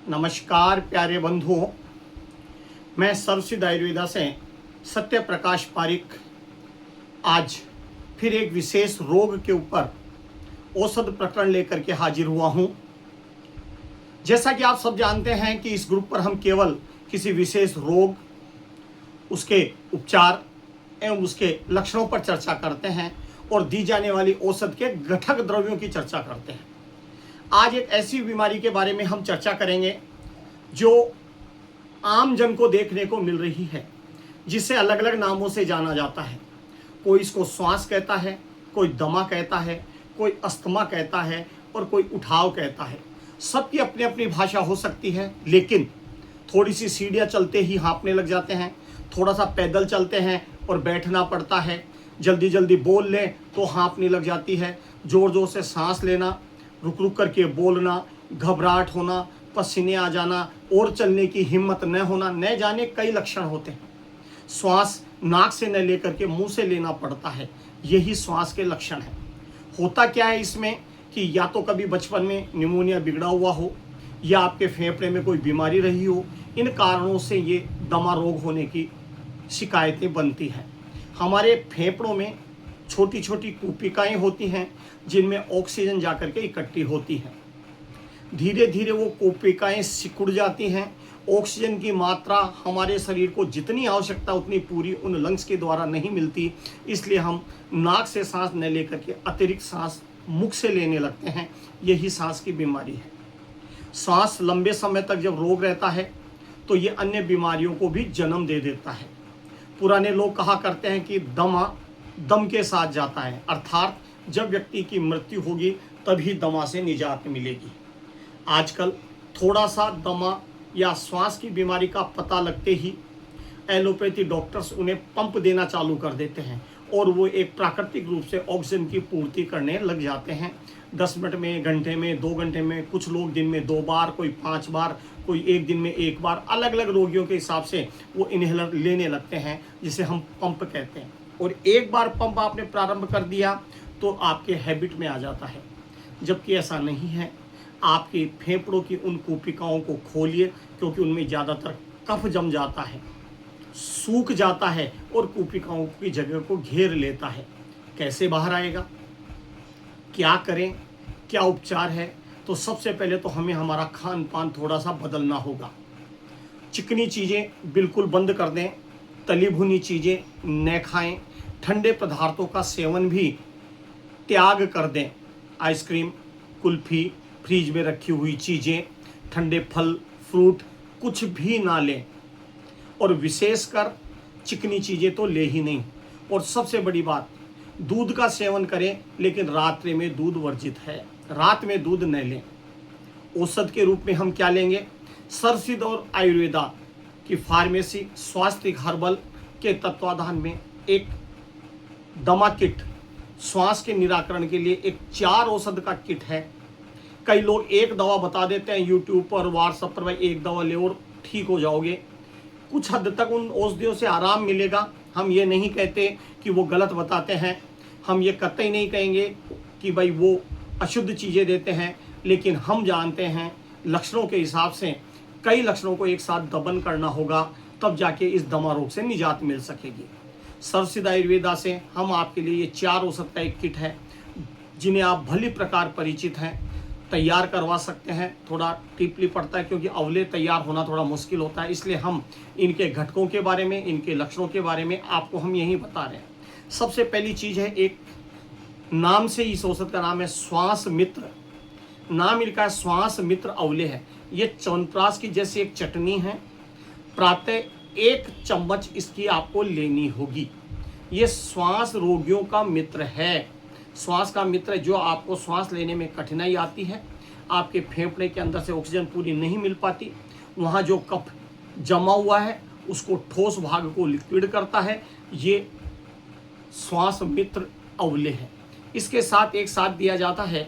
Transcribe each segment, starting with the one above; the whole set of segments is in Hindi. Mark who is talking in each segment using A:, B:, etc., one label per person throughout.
A: नमस्कार प्यारे बंधुओं, मैं सर्वसिद्ध आयुर्वेदा से सत्य प्रकाश पारिक आज फिर एक विशेष रोग के ऊपर औषध प्रकरण लेकर के हाजिर हुआ हूँ। जैसा कि आप सब जानते हैं कि इस ग्रुप पर हम केवल किसी विशेष रोग, उसके उपचार एवं उसके लक्षणों पर चर्चा करते हैं और दी जाने वाली औषध के घटक द्रव्यों की चर्चा करते हैं। आज एक ऐसी बीमारी के बारे में हम चर्चा करेंगे जो आम जन को देखने को मिल रही है, जिसे अलग अलग नामों से जाना जाता है। कोई इसको श्वास कहता है, कोई दमा कहता है, कोई अस्थमा कहता है और कोई उठाव कहता है। सबकी अपनी अपनी भाषा हो सकती है, लेकिन थोड़ी सी सीढ़ियाँ चलते ही हाँफने लग जाते हैं, थोड़ा सा पैदल चलते हैं और बैठना पड़ता है, जल्दी जल्दी बोल लें तो हाँफने लग जाती है, ज़ोर ज़ोर से सांस लेना, रुक रुक करके बोलना, घबराहट होना, पसीने आ जाना और चलने की हिम्मत न होना, न जाने कई लक्षण होते हैं। श्वास नाक से न लेकर के मुंह से लेना पड़ता है, यही श्वास के लक्षण है। होता क्या है इसमें कि या तो कभी बचपन में निमोनिया बिगड़ा हुआ हो या आपके फेफड़े में कोई बीमारी रही हो, इन कारणों से ये दमा रोग होने की शिकायतें बनती हैं। हमारे फेफड़ों में छोटी छोटी कूपिकाएँ होती हैं जिनमें ऑक्सीजन जाकर के इकट्ठी होती है। धीरे धीरे वो कूपिकाएँ सिकुड़ जाती हैं। ऑक्सीजन की मात्रा हमारे शरीर को जितनी आवश्यकता उतनी पूरी उन लंग्स के द्वारा नहीं मिलती, इसलिए हम नाक से सांस न लेकर के अतिरिक्त सांस मुख से लेने लगते हैं। यही सांस की बीमारी है। सांस लंबे समय तक जब रोग रहता है तो ये अन्य बीमारियों को भी जन्म दे देता है। पुराने लोग कहा करते हैं कि दमा दम के साथ जाता है, अर्थात जब व्यक्ति की मृत्यु होगी तभी दमा से निजात मिलेगी। आजकल थोड़ा सा दमा या श्वास की बीमारी का पता लगते ही एलोपैथी डॉक्टर्स उन्हें पंप देना चालू कर देते हैं और वो एक प्राकृतिक रूप से ऑक्सीजन की पूर्ति करने लग जाते हैं। 10 मिनट में, घंटे में, 2 घंटे में, कुछ लोग दिन में 2 बार, कोई 5 बार, कोई एक दिन में 1 बार, अलग अलग रोगियों के हिसाब से वो इन्हेलर लेने लगते हैं, जिसे हम पंप कहते हैं। और एक बार पंप आपने प्रारंभ कर दिया तो आपके हैबिट में आ जाता है, जबकि ऐसा नहीं है। आपके फेफड़ों की उन कूपिकाओं को खोलिए, क्योंकि उनमें ज़्यादातर कफ जम जाता है, सूख जाता है और कूपिकाओं की जगह को घेर लेता है। कैसे बाहर आएगा, क्या करें, क्या उपचार है? तो सबसे पहले तो हमें हमारा खान पान थोड़ा सा बदलना होगा। चिकनी चीज़ें बिल्कुल बंद कर दें, तली भुनी चीज़ें न खाएं, ठंडे पदार्थों का सेवन भी त्याग कर दें। आइसक्रीम, कुल्फ़ी, फ्रीज में रखी हुई चीज़ें, ठंडे फल फ्रूट कुछ भी ना लें, और विशेषकर चिकनी चीज़ें तो ले ही नहीं। और सबसे बड़ी बात, दूध का सेवन करें, लेकिन रात्रि में दूध वर्जित है, रात में दूध न लें। औषध के रूप में हम क्या लेंगे? सर्वसिद्ध और आयुर्वेदा की फार्मेसी स्वास्थ्य हर्बल के तत्वाधान में एक दमा किट, श्वास के निराकरण के लिए एक 4 औषध का किट है। कई लोग एक दवा बता देते हैं यूट्यूब पर, व्हाट्सएप पर, भाई एक दवा ले और ठीक हो जाओगे। कुछ हद तक उन औषधियों से आराम मिलेगा। हम ये नहीं कहते कि वो गलत बताते हैं, हम ये कतई नहीं कहेंगे कि भाई वो अशुद्ध चीज़ें देते हैं, लेकिन हम जानते हैं लक्षणों के हिसाब से कई लक्षणों को एक साथ दबन करना होगा, तब जाके इस दमा रोग से निजात मिल सकेगी। सर्वसिद्ध आयुर्वेदा से हम आपके लिए ये 4 औषध का एक किट है, जिन्हें आप भली प्रकार परिचित हैं, तैयार करवा सकते हैं। थोड़ा टिपली पड़ता है क्योंकि अवले तैयार होना थोड़ा मुश्किल होता है, इसलिए हम इनके घटकों के बारे में, इनके लक्षणों के बारे में आपको हम यही बता रहे हैं। सबसे पहली चीज़ है, एक नाम से इस औषध का नाम है श्वास मित्र। नाम इनका है श्वास मित्र अवले है। ये च्यवनप्राश की जैसी एक चटनी है। प्रातः 1 चम्मच इसकी आपको लेनी होगी। ये श्वास रोगियों का मित्र है। श्वास का मित्र जो आपको श्वास लेने में कठिनाई आती है, आपके फेफड़े के अंदर से ऑक्सीजन पूरी नहीं मिल पाती, वहाँ जो कफ जमा हुआ है उसको ठोस भाग को लिक्विड करता है, ये श्वास मित्र अवले है। इसके साथ एक साथ दिया जाता है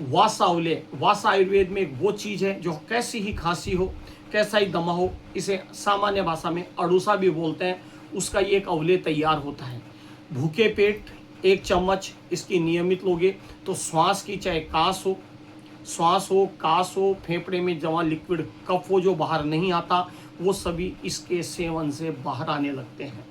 A: वासा अवले। वासा आयुर्वेद में एक वो चीज़ है जो कैसी ही खांसी हो, कैसा ही दमा हो, इसे सामान्य भाषा में अड़ूसा भी बोलते हैं, उसका ये एक अवले तैयार होता है। भूखे पेट 1 चम्मच इसकी नियमित लोगे तो श्वास की चाहे कास हो, श्वास हो, कास हो, फेफड़े में जमा लिक्विड कफ हो जो बाहर नहीं आता, वो सभी इसके सेवन से बाहर आने लगते हैं।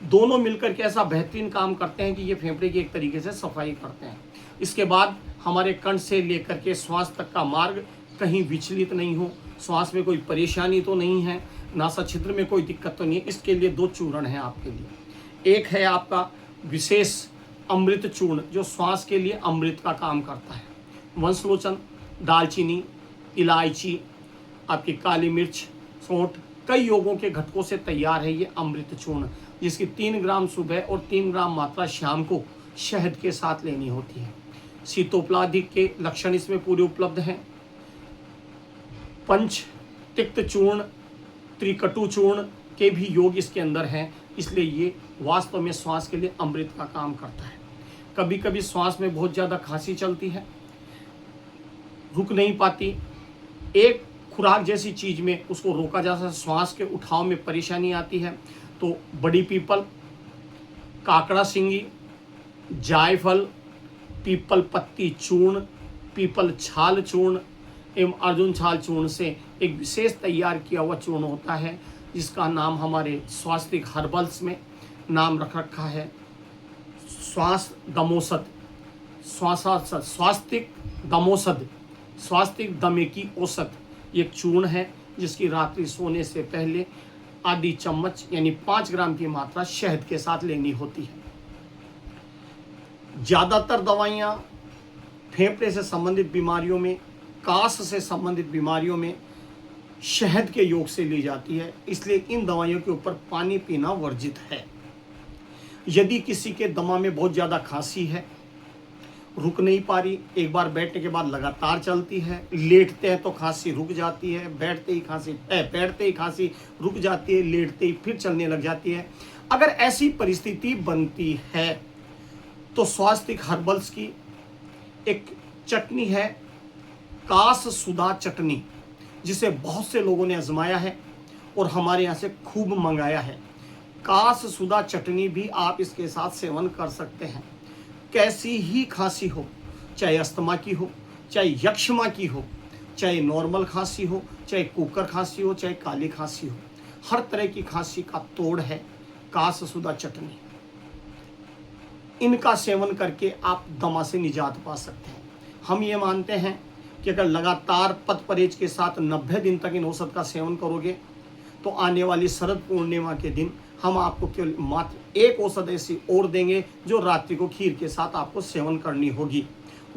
A: दोनों मिलकर के ऐसा बेहतरीन काम करते हैं कि ये फेफड़े की एक तरीके से सफाई करते हैं। इसके बाद हमारे कंठ से लेकर के श्वास तक का मार्ग कहीं विचलित नहीं हो, श्वास में कोई परेशानी तो नहीं है, नासा छिद्र में कोई दिक्कत तो नहीं है, इसके लिए 2 चूर्ण हैं आपके लिए। एक है आपका विशेष अमृत चूर्ण जो श्वास के लिए अमृत का काम करता है। वंशलोचन, दालचीनी, इलायची, आपकी काली मिर्च, सौंठ, कई योगों के घटकों से तैयार है ये अमृत चूर्ण, जिसकी 3 ग्राम सुबह और 3 ग्राम मात्रा शाम को शहद के साथ लेनी होती है। शीतोपलादि के लक्षण इसमें पूरे उपलब्ध हैं। पंच तिक्त चूर्ण, त्रिकटु चूर्ण के भी योग इसके अंदर हैं, इसलिए ये वास्तव में श्वास के लिए अमृत का काम करता है। कभी कभी श्वास में बहुत ज़्यादा खांसी चलती है, रुक नहीं पाती, एक खुराक जैसी चीज़ में उसको रोका जा सकता, श्वास के उठाव में परेशानी आती है, तो बड़ी पीपल, काकड़ा सिंगी, जायफल, पीपल पत्ती चूर्ण, पीपल छाल चूर्ण एवं अर्जुन छाल चूर्ण से एक विशेष तैयार किया हुआ चूर्ण होता है, जिसका नाम हमारे स्वास्तिक हर्बल्स में नाम रख रखा है श्वास दमोसद, स्वास्तिक दमोसद, स्वास्तिक दमे की औसत। ये एक चूर्ण है जिसकी रात्रि सोने से पहले आधी चम्मच यानी 5 ग्राम की मात्रा शहद के साथ लेनी होती है। ज़्यादातर दवाइयाँ फेफड़े से संबंधित बीमारियों में, कास से संबंधित बीमारियों में शहद के योग से ली जाती है, इसलिए इन दवाइयों के ऊपर पानी पीना वर्जित है। यदि किसी के दमा में बहुत ज़्यादा खांसी है, रुक नहीं पा रही, एक बार बैठने के बाद लगातार चलती है, लेटते हैं तो खांसी रुक जाती है, बैठते ही खांसी रुक जाती है, लेटते ही फिर चलने लग जाती है, अगर ऐसी परिस्थिति बनती है तो स्वास्तिक हर्बल्स की एक चटनी है कास सुधा चटनी, जिसे बहुत से लोगों ने आजमाया है और हमारे यहाँ से खूब मंगाया है। कास सुधा चटनी भी आप इसके साथ सेवन कर सकते हैं। कैसी ही खांसी हो, चाहे अस्थमा की हो, चाहे यक्षमा की हो, चाहे नॉर्मल खांसी हो, चाहे कुकर खांसी हो, चाहे काली खांसी हो, हर तरह की खांसी का तोड़ है कास सुधा चटनी। इनका सेवन करके आप दमा से निजात पा सकते हैं। हम ये मानते हैं कि अगर लगातार पथ परहेज के साथ 90 दिन तक इन औषध का सेवन करोगे तो आने वाली शरद पूर्णिमा के दिन हम आपको केवल मात्र एक औषध ऐसी और देंगे जो रात्रि को खीर के साथ आपको सेवन करनी होगी।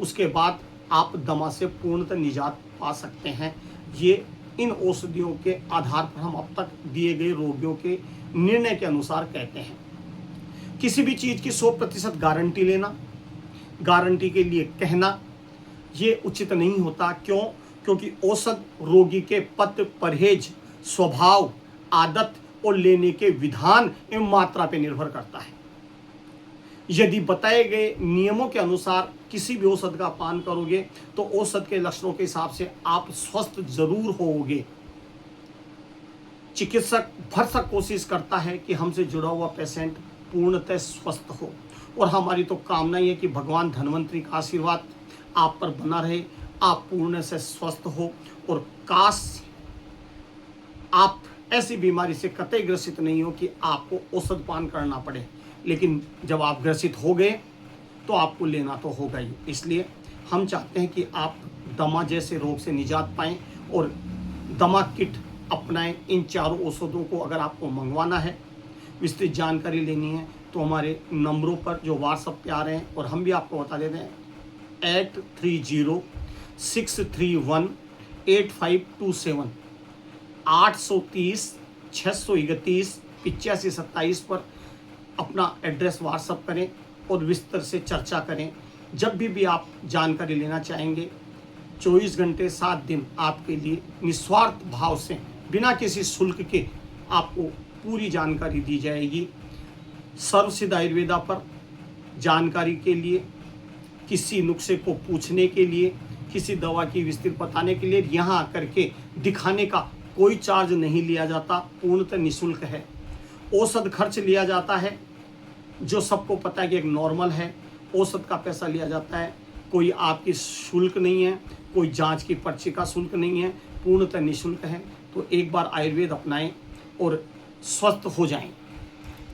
A: उसके बाद आप दमा से पूर्णतः निजात पा सकते हैं। ये इन औषधियों के आधार पर हम अब तक दिए गए रोगियों के निर्णय के अनुसार कहते हैं। किसी भी चीज़ की 100% गारंटी लेना, गारंटी के लिए कहना, ये उचित नहीं होता। क्यों? क्योंकि औषध रोगी के पथ परहेज, स्वभाव, आदत और लेने के विधान एवं मात्रा पर निर्भर करता है। यदि बताए गए नियमों के अनुसार किसी भी औषध का पान करोगे तो औषध के लक्षणों के हिसाब से आप स्वस्थ जरूर होगे। चिकित्सक भरसक कोशिश करता है कि हमसे जुड़ा हुआ पेशेंट पूर्णतः स्वस्थ हो, और हमारी तो कामना ही है कि भगवान धन्वंतरी का आशीर्वाद आप पर बना रहे, आप पूर्ण से स्वस्थ हो, और काश आप ऐसी बीमारी से कतई ग्रसित नहीं हो कि आपको औषध पान करना पड़े। लेकिन जब आप ग्रसित हो गए तो आपको लेना तो होगा ही। इसलिए हम चाहते हैं कि आप दमा जैसे रोग से निजात पाएं और दमा किट अपनाएं। इन चारों औषधों को अगर आपको मंगवाना है, विस्तृत जानकारी लेनी है, तो हमारे नंबरों पर जो व्हाट्सएप पे आ रहे हैं, और हम भी आपको बता देते हैं 8306318527 830-631-8527 पर अपना एड्रेस व्हाट्सएप करें और विस्तार से चर्चा करें। जब भी आप जानकारी लेना चाहेंगे, 24 घंटे 7 दिन आपके लिए निस्वार्थ भाव से बिना किसी शुल्क के आपको पूरी जानकारी दी जाएगी। सर्वसिद्ध आयुर्वेदा पर जानकारी के लिए, किसी नुस्खे को पूछने के लिए, किसी दवा की विस्तृत बताने के लिए यहाँ आकर के दिखाने का कोई चार्ज नहीं लिया जाता, पूर्णतः निःशुल्क है। औषध खर्च लिया जाता है, जो सबको पता है कि एक नॉर्मल है, औषध का पैसा लिया जाता है, कोई आपकी शुल्क नहीं है, कोई जांच की पर्ची का शुल्क नहीं है, पूर्णतः निःशुल्क है। तो एक बार आयुर्वेद अपनाएं और स्वस्थ हो जाएं।